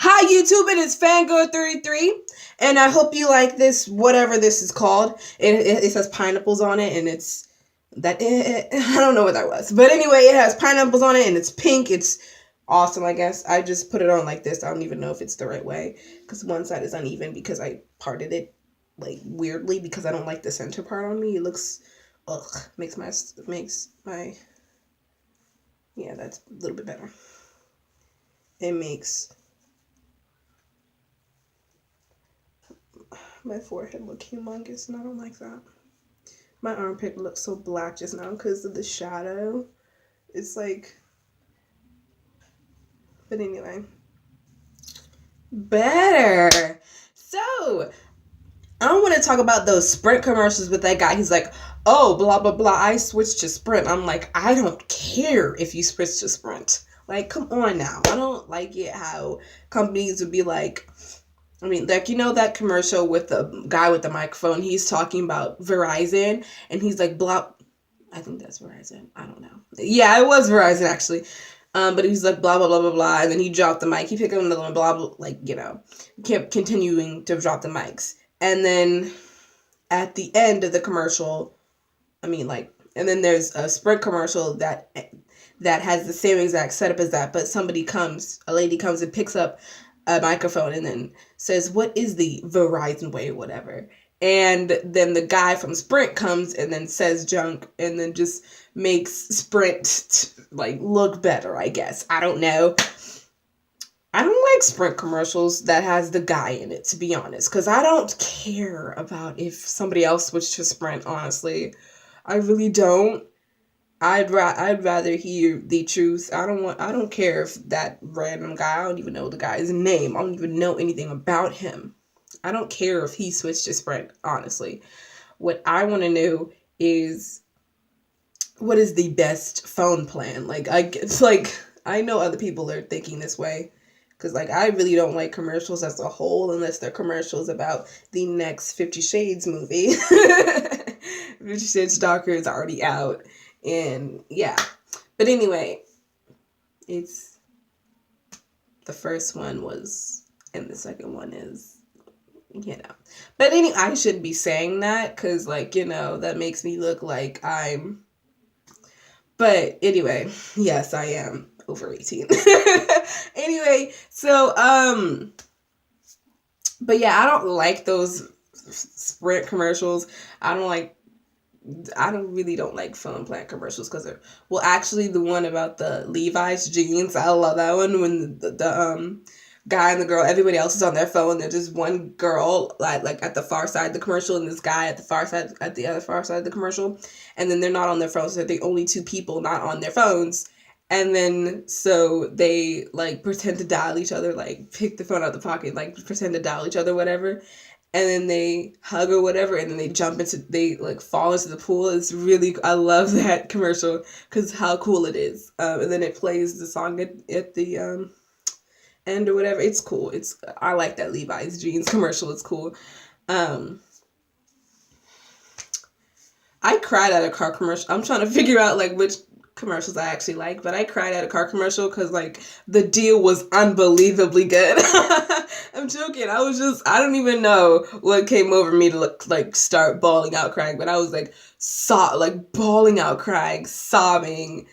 Hi YouTube, it is Fangirl33, and I hope you like this, whatever this is called. It says pineapples on it, and it's I don't know what that was. But anyway, it has pineapples on it, and it's pink. It's awesome, I guess. I just put it on like this. I don't even know if it's the right way, because one side is uneven because I parted it, like, weirdly, because I don't like the center part on me. It looks, ugh, makes my, yeah, that's a little bit better. It makes my forehead look humongous, and I don't like that. My armpit looks so black just now because of the shadow. It's like, but anyway, better. So I don't want to talk about those Sprint commercials with that guy. He's like, oh, blah blah blah, I switched to Sprint. I'm like, I don't care if you switch to Sprint. Like, come on now. I don't like it how companies would be like, I mean, like, you know that commercial with the guy with the microphone? He's talking about Verizon, and he's like, blah. I think that's Verizon. I don't know. Yeah, it was Verizon, actually. But he's like, blah, blah, blah, blah, blah. And then he dropped the mic. He picked up another one, blah, blah, like, kept continuing to drop the mics. And then at the end of the commercial, and then there's a Sprint commercial that has the same exact setup as that, but a lady comes and picks up a microphone and then says, what is the Verizon way or whatever? And then the guy from Sprint comes and then says junk and then just makes Sprint look better, I guess. I don't know. I don't like Sprint commercials that has the guy in it, to be honest, because I don't care about if somebody else switched to Sprint, honestly. I really don't. I'd rather hear the truth. I don't care if that random guy, I don't even know the guy's name. I don't even know anything about him. I don't care if he switched to Sprint, honestly. What I want to know is, what is the best phone plan? I know other people are thinking this way, because I really don't like commercials as a whole unless they're commercials about the next 50 Shades movie. 50 Shades Darker is already out. And yeah, but anyway, it's the first one was, and the second one is, but anyway, I shouldn't be saying that because that makes me look like but anyway, yes, I am over 18. Anyway, so but yeah, I don't like those Sprint commercials. I really don't like phone plan commercials because actually the one about the Levi's jeans, I love that one when the guy and the girl, everybody else is on their phone. There's just one girl like at the far side of the commercial and this guy at the other far side of the commercial, and then they're not on their phones. So they're the only two people not on their phones. And then so they pretend to dial each other, pick the phone out of the pocket, pretend to dial each other, whatever. And then they hug or whatever, and then they fall into the pool. It's really, I love that commercial because how cool it is. And then it plays the song at the end or whatever. It's cool. I like that Levi's jeans commercial. It's cool. I cried at a car commercial. I'm trying to figure out which commercials I actually like, but I cried at a car commercial because the deal was unbelievably good. I'm joking. I don't even know what came over me to start bawling out crying, but I was bawling out crying, sobbing,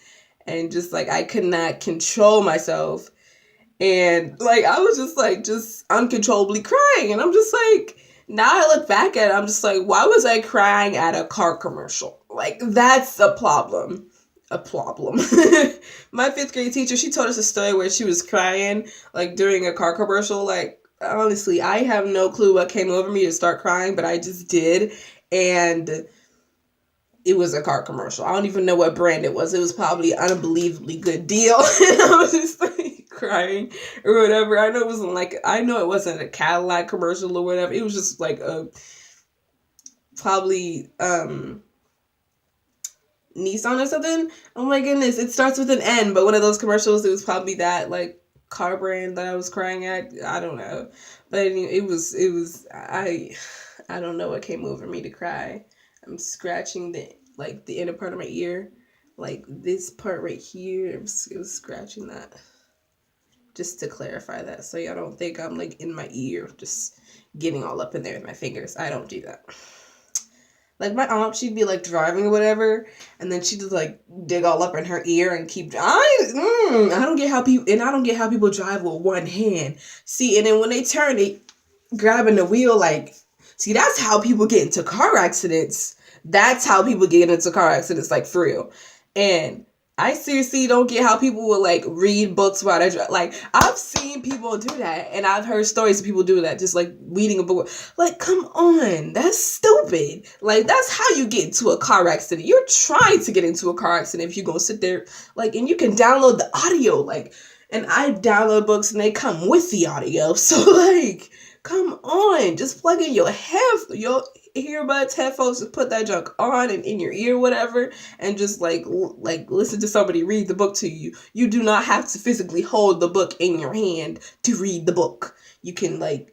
and just I could not control myself. And I was just uncontrollably crying, and I'm just now I look back at it, I'm just why was I crying at a car commercial? That's a problem. My 5th grade teacher, she told us a story where she was crying during a car commercial. Honestly, I have no clue what came over me to start crying, but I just did. And it was a car commercial. I don't even know what brand it was. It was probably an unbelievably good deal. And I was just crying or whatever. I know it wasn't a Cadillac commercial or whatever. It was just a probably Nissan or something. Oh my goodness, it starts with an N, but one of those commercials, it was probably that car brand that I was crying at. I don't know, but it was I don't know what came over me to cry. I'm scratching the inner part of my ear, this part right here. It was scratching that. Just to clarify that, so y'all don't think I'm like in my ear, just getting all up in there with my fingers. I don't do that. Like my aunt, she'd be like driving or whatever, and then she'd just like dig all up in her ear and keep. I don't get how people, and I don't get how people drive with one hand. See, and then when they turn, they grabbing the wheel like. See, that's how people get into car accidents. That's how people get into car accidents, like for real. And I seriously don't get how people will like read books while they drive. Like I've seen people do that, and I've heard stories of people do that, just like reading a book. Like, come on, that's stupid. Like that's how you get into a car accident. You're trying to get into a car accident if you're gonna sit there, like, and you can download the audio, like, and I download books and they come with the audio. So like, come on, just plug in your earbuds, headphones, just put that junk on and in your ear, whatever, and just like listen to somebody read the book to you. You do not have to physically hold the book in your hand to read the book. You can to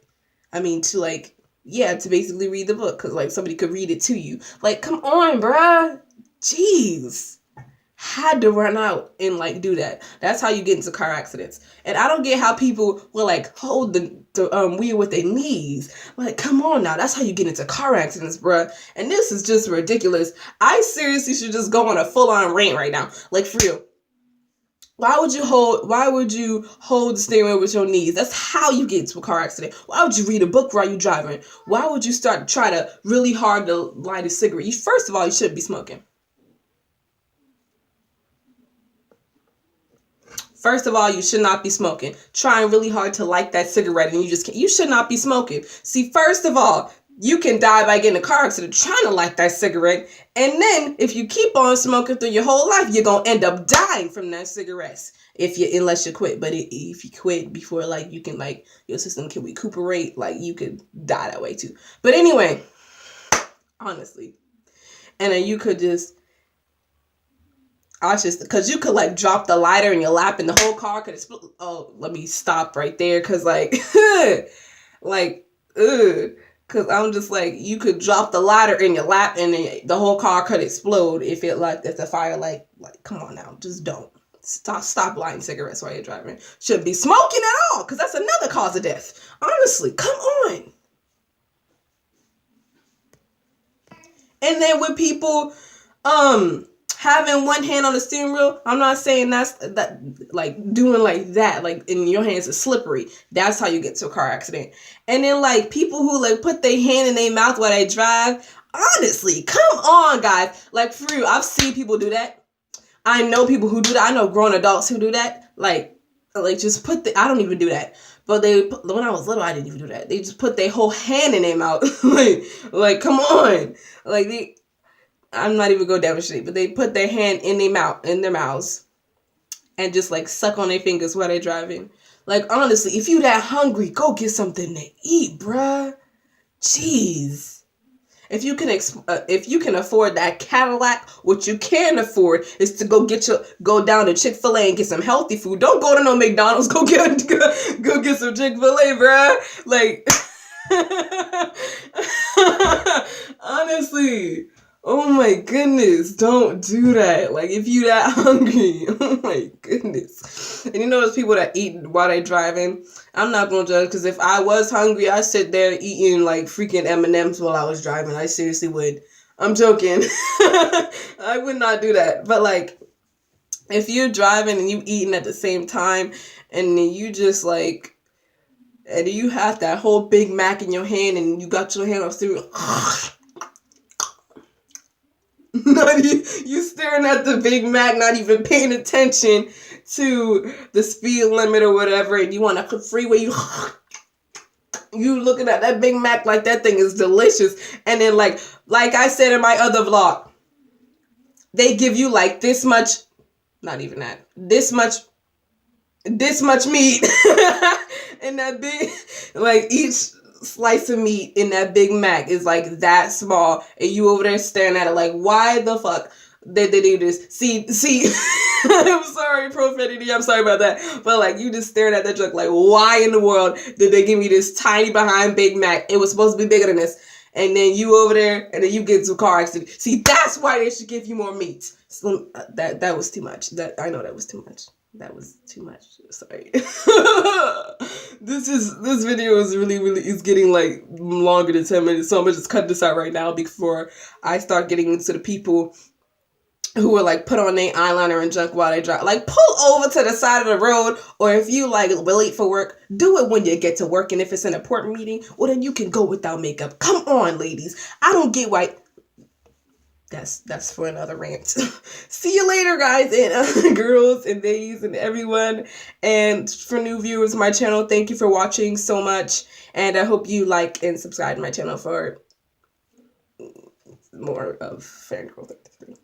basically read the book, because like somebody could read it to you. Like, come on, bruh. Jeez. Had to run out and like do that. That's how you get into car accidents. And I don't get how people will like hold the wheel with their knees. Like, come on now, that's how you get into car accidents, bruh. And this is just ridiculous. I seriously should just go on a full-on rant right now. Like, for real. Why would you hold the steering wheel with your knees? That's how you get into a car accident. Why would you read a book while you're driving? Why would you try to really hard to light a cigarette? First of all, you shouldn't be smoking. First of all, you should not be smoking. Trying really hard to light that cigarette and you should not be smoking. See, first of all, you can die by getting a car accident trying to light that cigarette. And then if you keep on smoking through your whole life, you're going to end up dying from that cigarette. Unless you quit. But if you quit before, like, you can, like, your system can recuperate, like, you could die that way too. But anyway, honestly. And then you could because you could like drop the lighter in your lap and the whole car could explode. Oh, let me stop right there, because because I'm just like, you could drop the lighter in your lap and the whole car could explode if the fire, like come on now, just don't. Stop lighting cigarettes while you're driving. Shouldn't be smoking at all, because that's another cause of death. Honestly, come on. And then with people, having one hand on the steering wheel, I'm not saying that like doing like that, like in your hands is slippery. That's how you get to a car accident. And then like people who like put their hand in their mouth while they drive. Honestly, come on, guys. Like, for real, I've seen people do that. I know people who do that. I know grown adults who do that. Like just I don't even do that. But when I was little, I didn't even do that. They just put their whole hand in their mouth. like, come on. Like, I'm not even going to demonstrate, but they put their hand in their mouths, and just like suck on their fingers while they're driving. Like, honestly, if you that hungry, go get something to eat, bruh. Jeez. If you can afford that Cadillac, what you can afford is to go down to Chick-fil-A and get some healthy food. Don't go to no McDonald's. Go get some Chick-fil-A, bruh. Like, honestly. Oh my goodness, don't do that. Like, if you that hungry, oh my goodness. And you know those people that eat while they driving? I'm not going to judge, because if I was hungry, I'd sit there eating like freaking M&Ms while I was driving. I seriously would. I'm joking. I would not do that. But like, if you're driving and you eating at the same time, and then you just like, and you have that whole Big Mac in your hand and you got your hand on steering, you staring at the Big Mac, not even paying attention to the speed limit or whatever, and you on a freeway, you looking at that Big Mac like that thing is delicious. And then like I said in my other vlog, they give you like this much, not even that, this much meat in that big, like each slice of meat in that Big Mac is like that small, and you over there staring at it like, why the fuck did they do this? See, I'm sorry, profanity, I'm sorry about that, but like, you just staring at that junk like, why in the world did they give me this tiny behind Big Mac? It was supposed to be bigger than this. And then you over there, and then you get into a car accident. See, that's why they should give you more meat. So, that was too much. I know that was too much. That was too much. Sorry. This video is really is getting like longer than 10 minutes, so I'm gonna just cut this out right now before I start getting into the people who will like put on their eyeliner and junk while they drive. Like, pull over to the side of the road, or if you like late for work, do it when you get to work. And if it's an important meeting, well then you can go without makeup. Come on, ladies. I don't get why. That's for another rant. See you later, guys and girls and days and everyone. And for new viewers of my channel, thank you for watching so much. And I hope you like and subscribe to my channel for more of Fangirl 33.